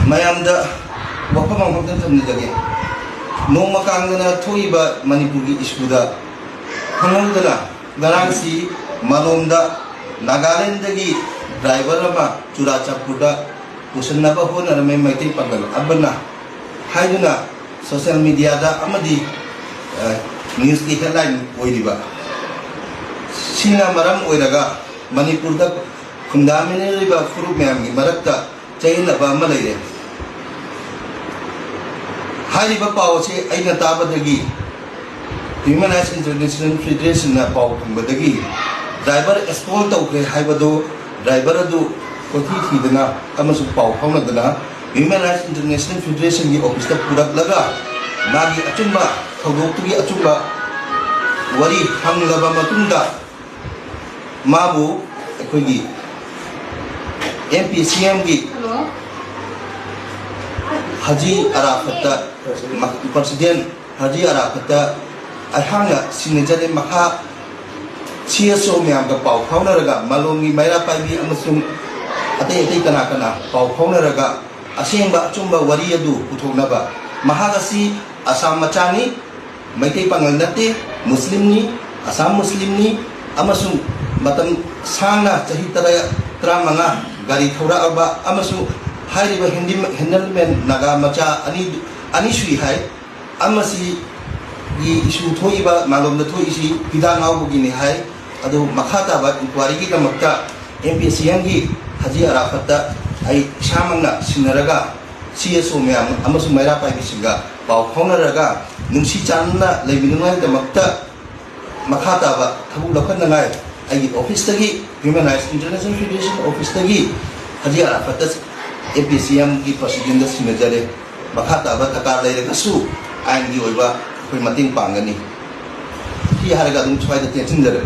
mayamda wafam amhaktan thamnidage nongma kangdana thoiba manipurgi issuda hangangdana garangsi malomda Nagaland-dagi driver ama Churachapurda pusanaba honarame maitai pagal abana haiduna social media da amadi news ki headline oiriba sina maram oiraga Manipurda khundamine riba furu myamgi marakta chainaba ama leire hairiba pawse aina tabadagi Human Rights International Federation na paw khambadagi driver expose tawkre haibado driver adu kothi thidana amasu paw phaunadana Human Rights International Federation gi office ta purak laga magi achumba thogoktugi achumba wari hanglaba matunda mabu ekhoigi MPCM gi Haji Arafat President Haji Arafat ahanga sinajare makha CSO myam ga paw phaunaraga malongi maira paibi amasung atei kana paw phaunaraga asengba chumba wari adu puthonaba mahagasi asam machani maitai pangal nate muslimni asam muslimni amasung matam sangna chahi tara gari thora aba amasung hairiba handleman naga macha ani sui hai amasi gi isu thoiba malom na thoi isi hidang au bugini hai adu makhata ba inquiry gi kamakta MPCM gi Haji Arafat ai shamangna sinaraga CSO myam amasu maira pai bisinga paw phonaraga nungsi channa leibinungai kamakta makhata ba thabu lakhan ngai ai office tagi Human Rights International Federation office tagi Haji Arafat MPCM gi president da sinajare makhata ba takar leire kasu ain gi oiba koi mating pangani ki haraga dum chwai da tension jare